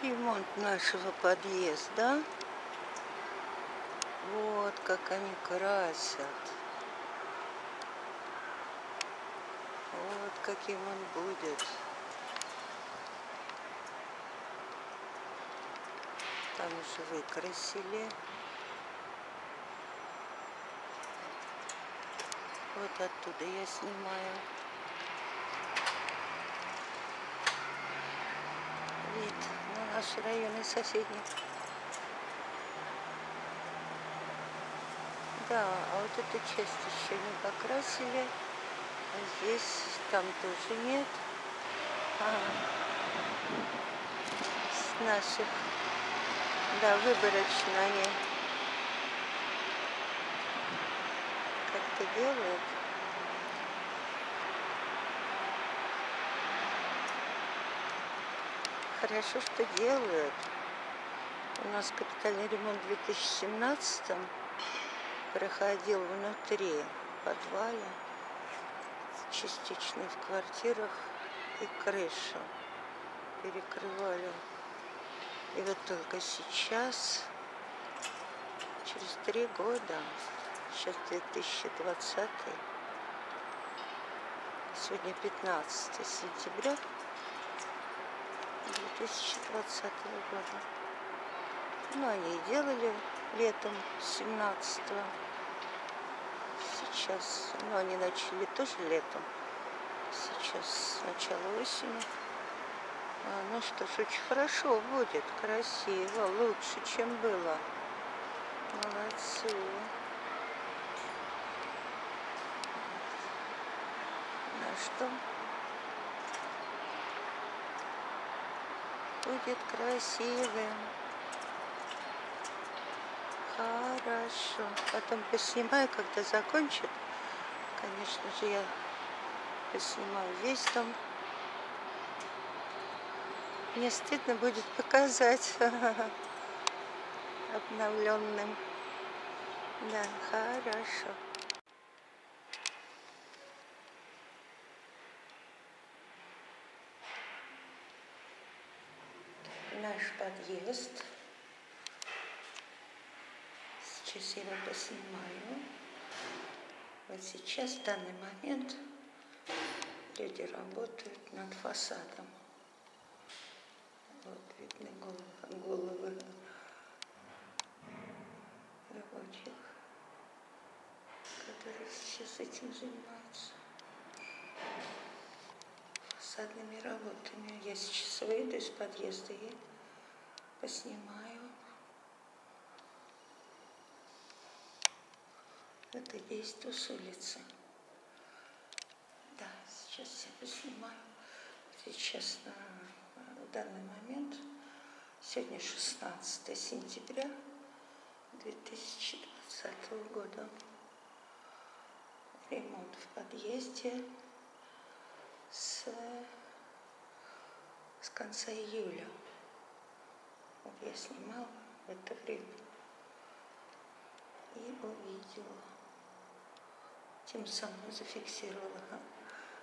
Ремонт нашего подъезда. Вот как они красят. Вот каким он будет. Там уже выкрасили. Вот оттуда я снимаю. Вид на наш район и соседний. Да, а вот эту часть еще не покрасили. А здесь, там тоже нет. С наших, да, выборочно они как-то делают. Хорошо, что делают. У нас капитальный ремонт в 2017 проходил внутри, в подвале, частично в квартирах, и крышу перекрывали. И вот только сейчас, через 3 года, сейчас 2020, сегодня 15 сентября 2020 года. Ну, они и делали летом 17-го. Сейчас, ну, они начали тоже летом. Сейчас начало осени. Ну что ж, очень хорошо будет, красиво, лучше, чем было. Молодцы. Ну что? Будет красивым. Хорошо. Потом поснимаю, когда закончит. Конечно же, я поснимаю весь дом. Мне стыдно будет показать обновленным. Да, хорошо. Наш подъезд. Сейчас я его поснимаю. Вот сейчас, в данный момент, люди работают над фасадом. Вот видны головы рабочих, которые сейчас этим занимаются. Фасадными работами. Я сейчас выйду из подъезда и поснимаю. Это действие с улицы. Да, сейчас я поснимаю. Сейчас в данный момент, сегодня 16 сентября 2020 года. Ремонт в подъезде с конца июля. Вот я снимала в это время и увидела. Тем самым зафиксировала.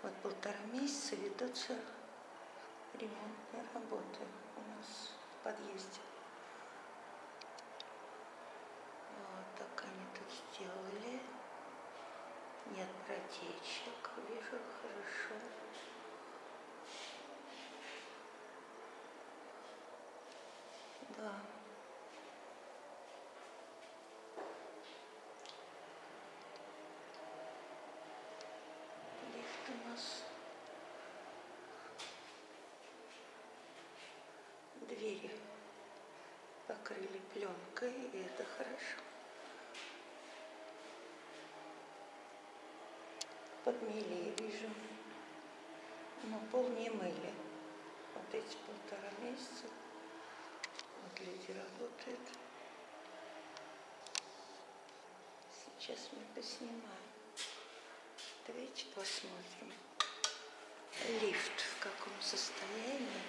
Вот 1,5 месяца ведутся ремонтные работы у нас в подъезде. Вот так они тут сделали. Нет протечек, вижу, хорошо. Да. Лифт у нас. Двери покрыли пленкой, и это хорошо. Подмели, вижу. Но пол не мыли. Вот эти 1,5 месяца. Вот люди работают. Сейчас мы поснимаем. Давайте посмотрим. Лифт в каком состоянии?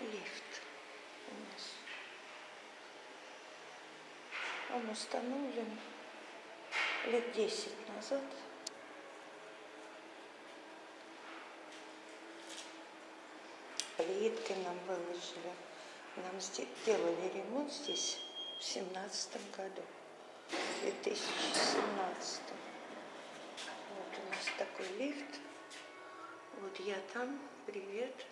Лифт у нас. Он установлен лет 10 назад. плитки нам выложили. Нам делали ремонт здесь в 2017 году, в 2017. Вот у нас такой лифт. Вот я там, привет.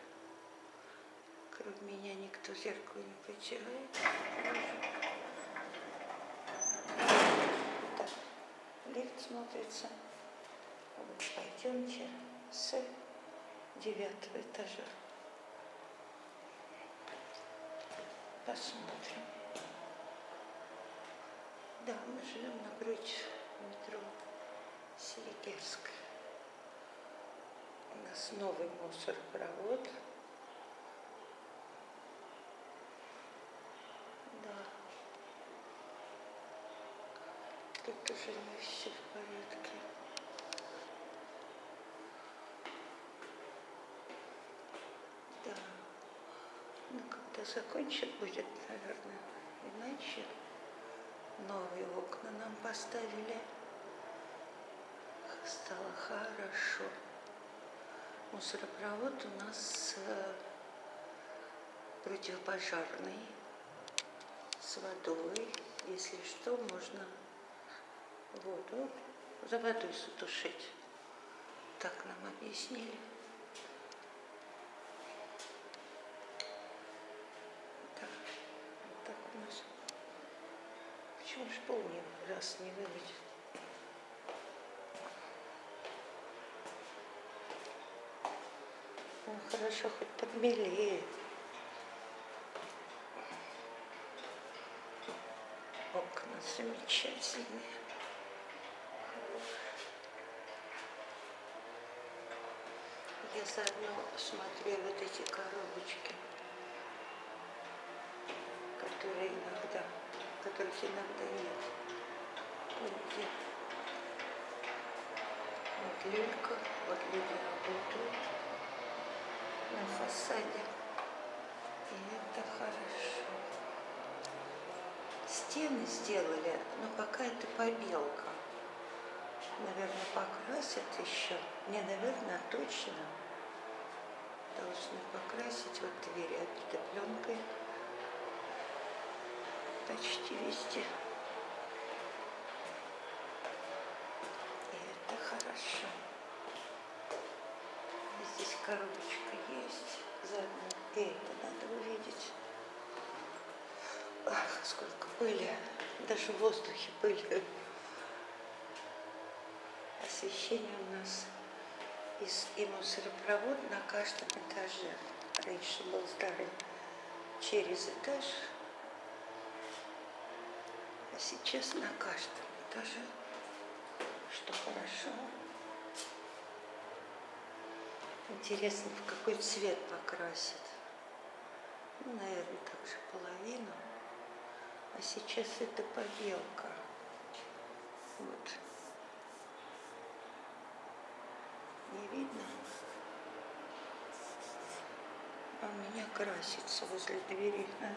Кроме меня никто зеркало не потирает. Так, лифт смотрится. Вот, пойдемте с 9-го этажа. Посмотрим. Да, мы живем напротив метро Серегерская. У нас новый мусоропровод. Да. Тут уже не все в порядке. Да. Ну, когда закончат, будет, наверное, иначе. Новые окна нам поставили. Стало хорошо. Мусоропровод у нас противопожарный, с водой. Если что, можно воду за водой затушить. Так нам объяснили. Так, вот так у нас. Почему же пол раз не вымыть? Ну, хорошо, хоть подмелее. Окна замечательные. Я заодно смотрю вот эти коробочки, которых иногда нет. Вот, вот люлька, вот люди работают на фасаде. И это хорошо. Стены сделали, но какая-то побелка. Наверное, покрасят еще. Не, наверное, точно. Должны покрасить. Вот двери обиты пленкой. Почти везде. И это хорошо. Здесь коробочка есть. Заодно и это надо увидеть. Ах, сколько пыли. Даже в воздухе пыли. Освещение у нас и мусоропровод на каждом этаже. Раньше был старый через этаж, а сейчас на каждом этаже, что хорошо. Интересно, в какой цвет покрасят. Ну, наверное, также половину. А сейчас это побелка. Вот. Не видно? А у меня красится возле двери. А?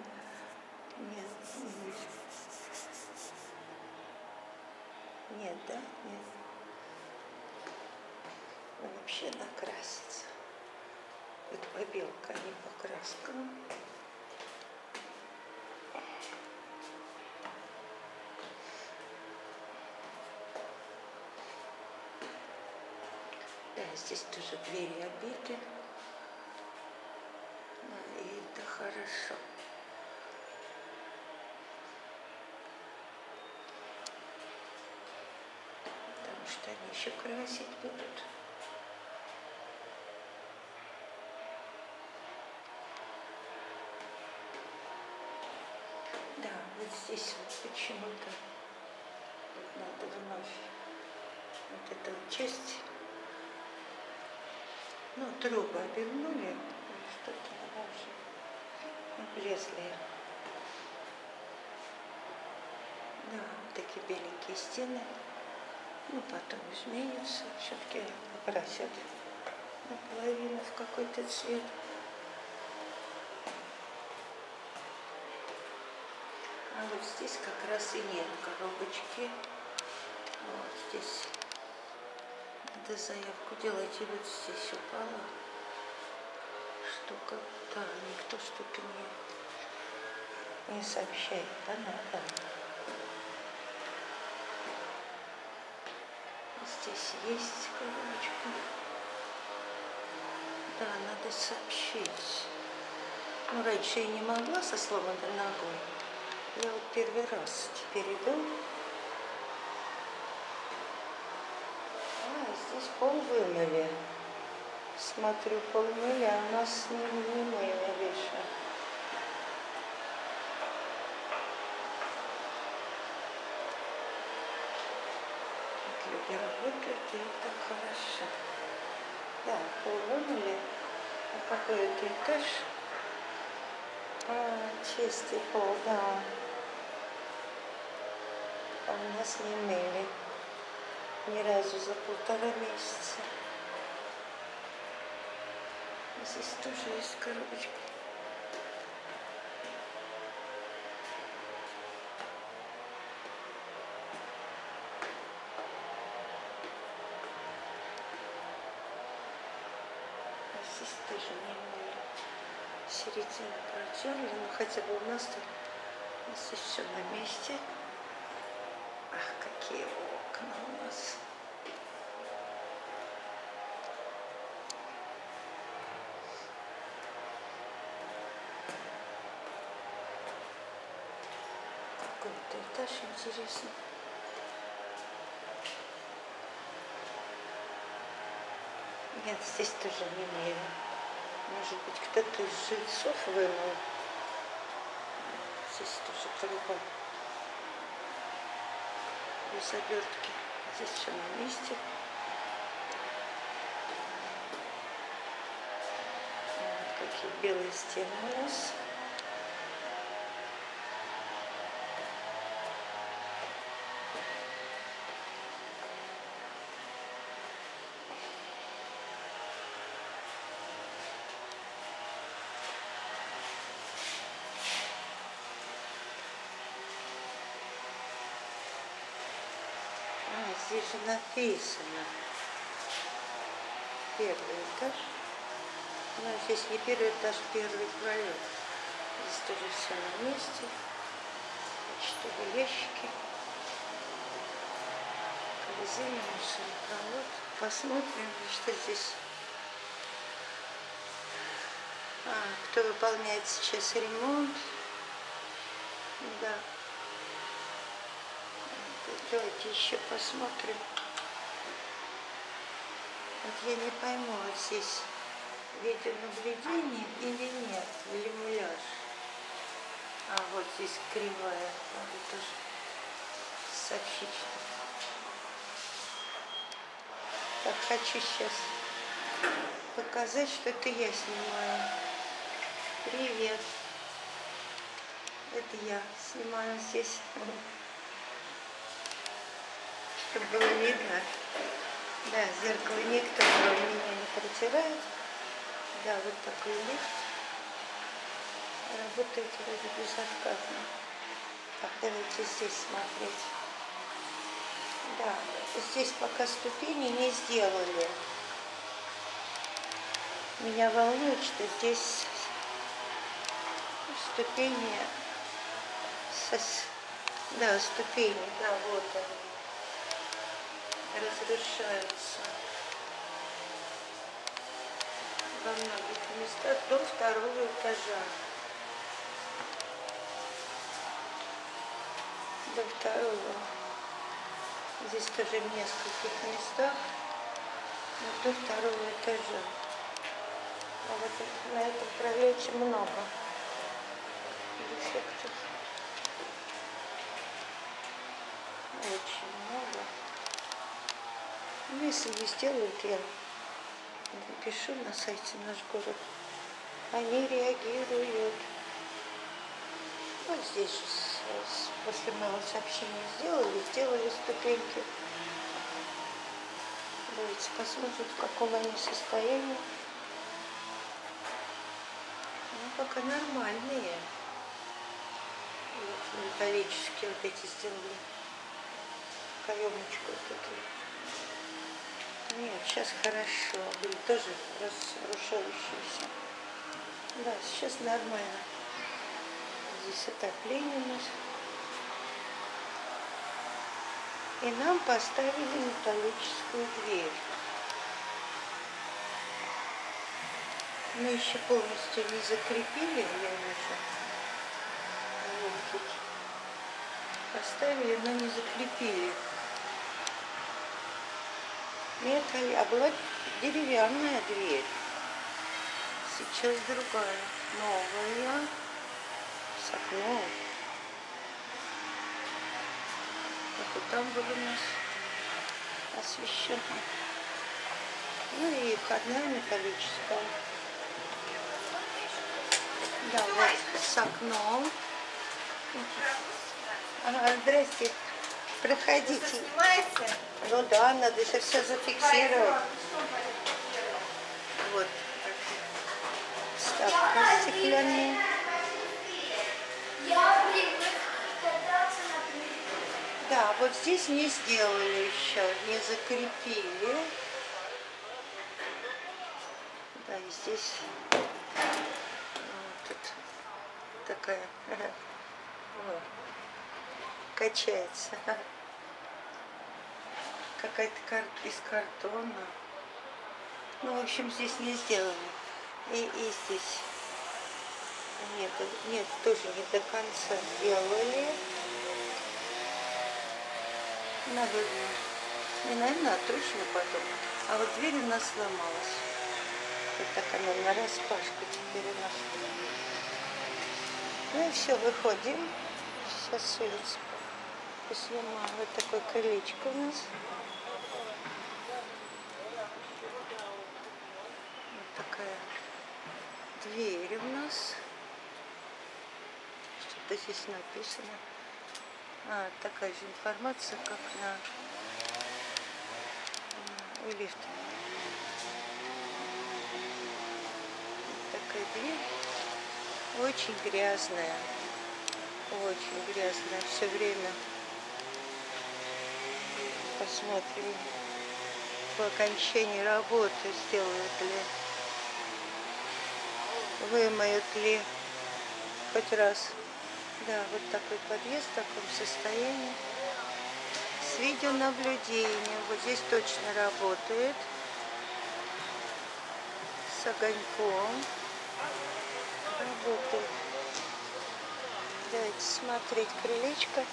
Нет, не вижу. Нет, да? Нет. Вообще накрасится. Это побелка, а не покраска. Да, здесь тоже двери обиты. Да, и это хорошо. Потому что они еще красить будут. Да, вот здесь вот почему-то вот надо вновь вот эту вот часть. Ну, трубы обернули, что-то она уже облезли. Да, вот такие беленькие стены. Ну, потом изменится, все-таки покрасят наполовину в какой-то цвет. А вот здесь как раз и нет коробочки. Вот здесь надо заявку делать. И вот здесь упало только, да, никто ступени не сообщает, да, надо. Здесь есть коробочка. Да, надо сообщить. Ну, раньше я не могла со сломанной ногой. Я вот первый раз теперь иду. Здесь пол вымыли. Смотрю, пол мыли, а у нас не мыли, видишь. Люди работают, и это хорошо. Да, пол вымыли. А какой это этаж? Чистый пол, да. А у нас не мыли ни разу за 1,5 месяца. Здесь тоже есть коробочка. А здесь тоже не мыли. Середину протерли, но хотя бы у нас тут здесь все на месте. Ах, какие окна у нас. Какой-то этаж интересный. Нет, здесь тоже не мыли. Может быть, кто-то из жильцов вымыл. Здесь тоже труба. Без обертки. Здесь все на месте. Вот какие белые стены у нас. Здесь же написано первый этаж. Но здесь не первый этаж, первый пролет. Здесь тоже все на месте. Почтовые ящики. Корзина, мусоропровод. Посмотрим, что здесь. Кто выполняет сейчас ремонт. Да. Давайте еще посмотрим. Вот я не пойму, вот здесь видеонаблюдение или нет, или муляж. А вот здесь кривая, надо тоже сообщить, что. Так, хочу сейчас показать, что это я снимаю. Привет. Это я снимаю здесь. Чтобы было видно. Да, зеркало никто кроме меня не протирает. Да, вот такой лифт. Работает вроде безотказно. Так, давайте здесь смотреть. Да, здесь пока ступени не сделали. Меня волнует, что здесь ступени, да, ступени, да, вот они. Разрушаются во многих местах до 2-го этажа. До 2-го. Здесь тоже в нескольких местах, но до 2-го этажа. А вот на этом пролете много дефектов. Очень много. Ну, если не сделают, я напишу на сайте «Наш город». Они реагируют. Вот здесь же после моего сообщения сделали ступеньки. Давайте посмотрим, в каком они состоянии. Ну, пока нормальные. Вот металлические вот эти сделали. Каемочку вот эту. Нет, сейчас хорошо. Были тоже разрушающиеся. Да, сейчас нормально. Здесь отопление у нас. И нам поставили металлическую дверь. Мы еще полностью не закрепили, я вижу. Вот тут поставили, но не закрепили. А была деревянная дверь. Сейчас другая, новая, с окном. Вот там было у нас освещено. Ну и входная металлическая. Да, вот с окном. Здрасте. Проходите. Снимается? Ну да, надо это все зафиксировать. Вот. Ставка стеклянная. Я привык кататься на плитке. Да, вот здесь не сделали еще, не закрепили. Да, и здесь вот тут такая вот, качается. Какая-то из картона. Ну, в общем, здесь не сделали. И здесь нет, тоже не до конца сделали. Наверное. Не наверное, а точно потом. А вот дверь у нас сломалась. Вот так она нараспашку теперь у нас. Ну и все, выходим. Сейчас с улицы поснимаю. Вот такое крылечко у нас. Вот такая дверь у нас. Что-то здесь написано. Такая же информация, как у лифта. Такая дверь. Очень грязная. Очень грязная. Все время. Посмотрим, по окончании работы сделают ли. Вымоют ли хоть раз. Да, вот такой подъезд в таком состоянии. С видеонаблюдением. Вот здесь точно работает. С огоньком. Работает. Давайте смотреть крылечко.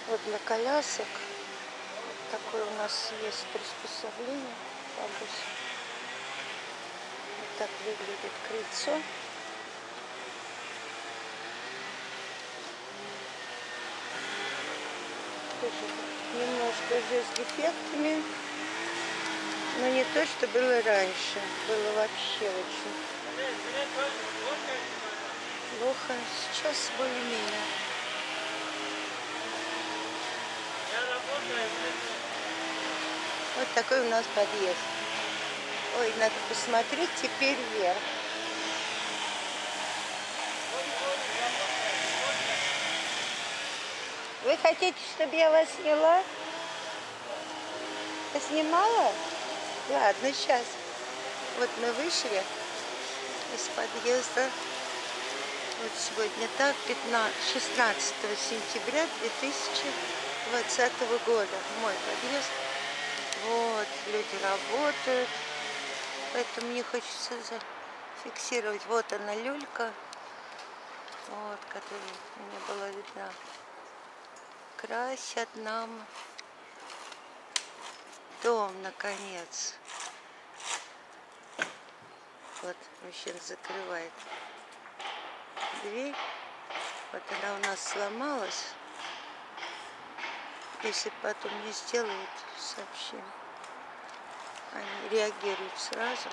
Вот для колясок. Вот такое у нас есть приспособление. Вот так выглядит крыльцо. Немножко уже с дефектами, но не то, что было раньше. Было вообще очень плохо. Сейчас более-менее. Вот такой у нас подъезд. Ой, надо посмотреть теперь вверх. Вы хотите, чтобы я вас сняла? Поснимала? Ладно, сейчас. Вот мы вышли из подъезда. Вот сегодня так, 16 сентября 2020 года. Мой подъезд. Вот, люди работают. Поэтому мне хочется зафиксировать. Вот она, люлька. Вот, которая мне была видна. Красят нам дом, наконец. Вот, мужчина закрывает дверь. Вот она у нас сломалась. Если потом не сделают, сообщим. Они реагируют сразу.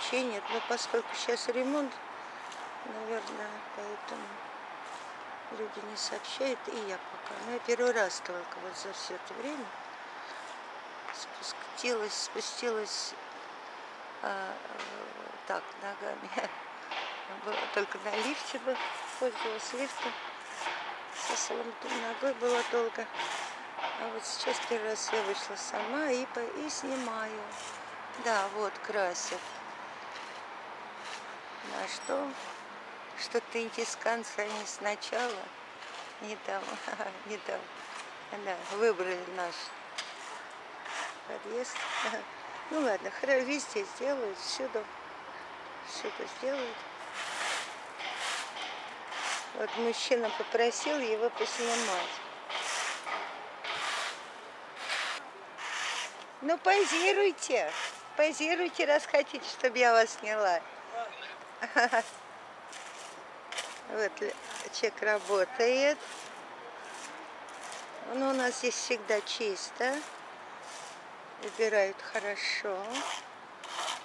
Чинят. Но поскольку сейчас ремонт, наверное, поэтому люди не сообщают, и я пока. Но я первый раз только вот за все это время спустилась так, ногами. Только на лифте пользовалась лифтом. Со сломанной ногой было долго. А вот сейчас первый раз я вышла сама и снимаю. Да, вот красят. Наш дом. Что-то интисканцы они сначала. Не там, не там. Да, выбрали наш подъезд. Ну ладно, везде сделают, всюду сделают. Вот мужчина попросил его поснимать. Ну позируйте, раз хотите, чтобы я вас сняла. Вот человек работает. Ну, у нас здесь всегда чисто. Убирают хорошо.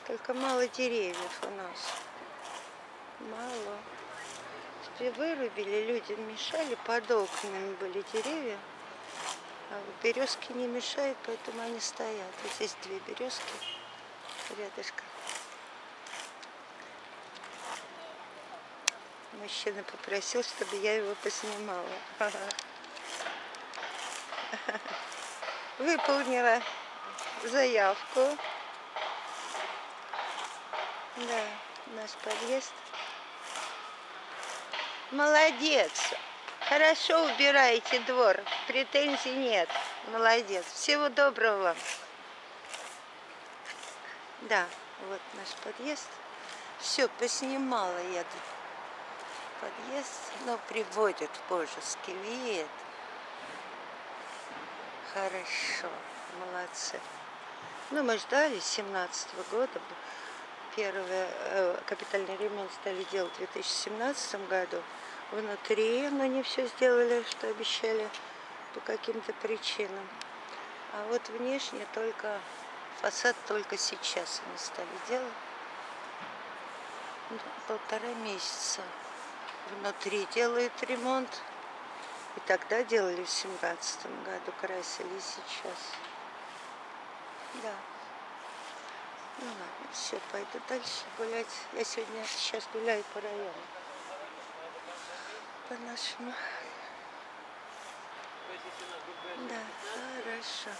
Только мало деревьев у нас. Мало. Вырубили, людям мешали, под окнами были деревья. А вот березки не мешают, поэтому они стоят. Вот здесь 2 березки рядышком. Мужчина попросил, чтобы я его поснимала. Выполнила заявку. Да, наш подъезд. Молодец. Хорошо убираете двор. Претензий нет. Молодец. Всего доброго вам. Да, вот наш подъезд. Все, поснимала я подъезд, но приводит в божеский вид. Хорошо, молодцы. Ну, мы ждали 17-го года. Первый капитальный ремонт стали делать в 2017 году. Внутри, но не все сделали, что обещали по каким-то причинам. А вот внешне только фасад только сейчас они стали делать. 1,5 месяца. Внутри делают ремонт. И тогда делали в 2017 году, красили, и сейчас. Да. Ну ладно, все, пойду дальше гулять. Я сейчас гуляю по району. По нашему. Да, хорошо.